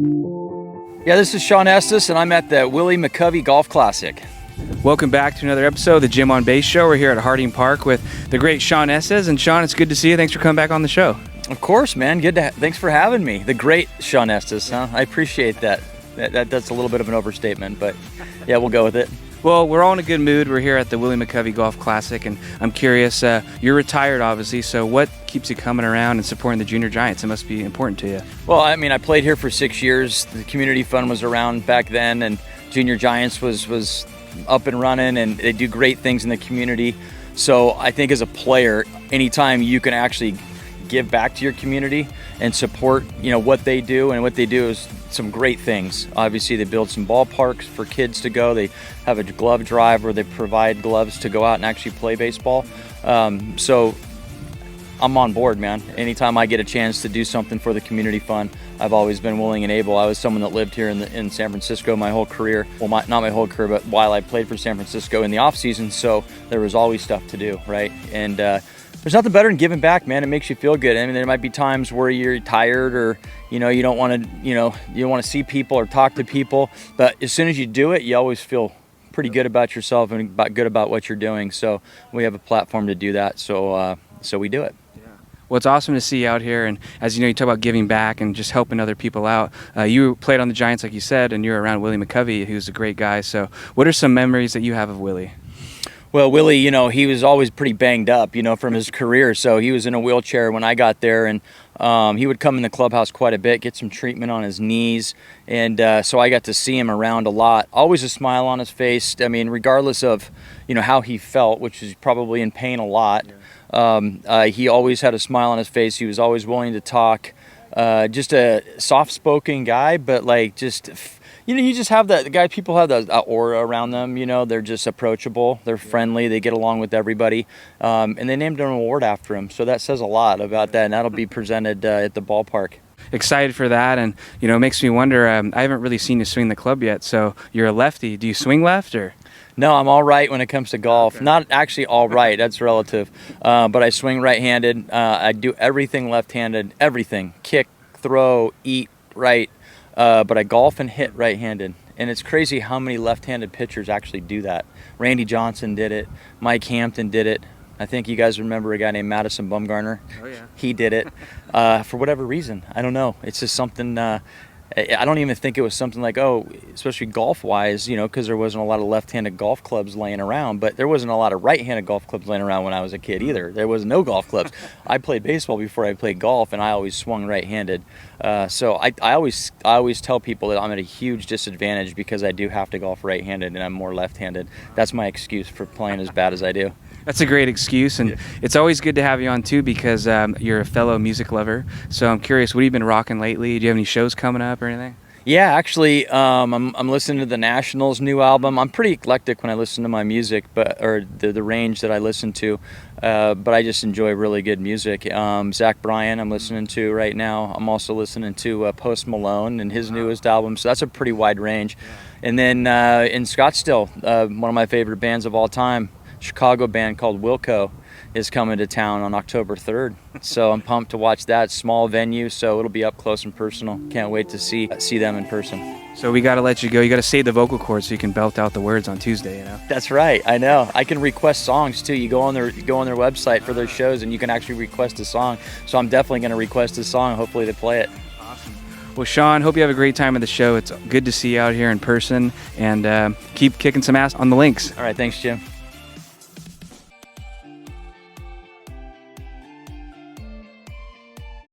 Yeah, this is Shawn Estes, and I'm at the Willie McCovey Golf Classic. Welcome back to another episode of the Jim on Base Show. We're here at Harding Park with the great Shawn Estes. And Shawn, it's good to see you. Thanks for coming back on the show. Of course, man. Thanks for having me. The great Shawn Estes, huh? I appreciate that. That's a little bit of an overstatement, but yeah, we'll go with it. Well, we're all in a good mood. We're here at the Willie McCovey Golf Classic, and I'm curious, you're retired, obviously, so what keeps you coming around and supporting the Junior Giants? It must be important to you. Well, I mean, I played here for 6 years. The community fund was around back then, and Junior Giants was up and running, and they do great things in the community. So I think as a player, anytime you can actually give back to your community and support, what they do, and what they do is some great things. Obviously, they build some ballparks for kids to go. They have a glove drive where they provide gloves to go out and actually play baseball. So I'm on board, man. Anytime I get a chance to do something for the community fund, I've always been willing and able. I was someone that lived here in San Francisco my whole career. Well, not my whole career, but while I played for San Francisco in the off season, so there was always stuff to do, right? And there's nothing better than giving back, man. It makes you feel good. I mean, there might be times where you're tired, or you don't want to, you don't want to see people or talk to people. But as soon as you do it, you always feel pretty good about yourself and good about what you're doing. So we have a platform to do that. So we do it. Well, it's awesome to see you out here, and as you know, you talk about giving back and just helping other people out. You played on the Giants, like you said, and you're around Willie McCovey, who's a great guy. So what are some memories that you have of Willie? Well, Willie, he was always pretty banged up, from his career. So he was in a wheelchair when I got there, and he would come in the clubhouse quite a bit, get some treatment on his knees. And so I got to see him around a lot. Always a smile on his face. I mean, regardless of, how he felt, which is probably in pain a lot. He always had a smile on his face. He was always willing to talk. Just a soft-spoken guy, but you just have that. The guy, people have that aura around them. They're just approachable. They're friendly. They get along with everybody. And they named an award after him, so that says a lot about that. And that'll be presented at the ballpark. Excited for that, and it makes me wonder. I haven't really seen you swing the club yet. So you're a lefty. Do you swing left or? No, I'm all right when it comes to golf. Okay. Not actually all right. That's relative. But I swing right-handed. I do everything left-handed. Everything: kick, throw, eat right. But I golf and hit right-handed. And it's crazy how many left-handed pitchers actually do that. Randy Johnson did it. Mike Hampton did it. I think you guys remember a guy named Madison Bumgarner. Oh, yeah. He did it for whatever reason. I don't know. It's just something. I don't even think it was something like, especially golf-wise, because there wasn't a lot of left-handed golf clubs laying around. But there wasn't a lot of right-handed golf clubs laying around when I was a kid either. There was no golf clubs. I played baseball before I played golf, and I always swung right-handed. So I always tell people that I'm at a huge disadvantage because I do have to golf right-handed, and I'm more left-handed. That's my excuse for playing as bad as I do. That's a great excuse, and It's always good to have you on too because you're a fellow music lover. So I'm curious, what have you been rocking lately? Do you have any shows coming up or anything? Yeah, actually, I'm listening to the Nationals' new album. I'm pretty eclectic when I listen to my music, or the range that I listen to. But I just enjoy really good music. Zach Bryan, I'm listening to right now. I'm also listening to Post Malone and his newest album. So that's a pretty wide range. Yeah. And then in Scottsdale, one of my favorite bands of all time, Chicago band called Wilco, is coming to town on October 3rd. So I'm pumped to watch that. Small venue, so it'll be up close and personal. Can't wait to see them in person. So we got to let you go. You got to save the vocal cords so you can belt out the words on Tuesday, That's right. I know. I can request songs too. You go on their website for their shows and you can actually request a song. So I'm definitely going to request a song. Hopefully they play it. Awesome. Well, Shawn, hope you have a great time at the show. It's good to see you out here in person, and keep kicking some ass on the links. All right. Thanks, Jim.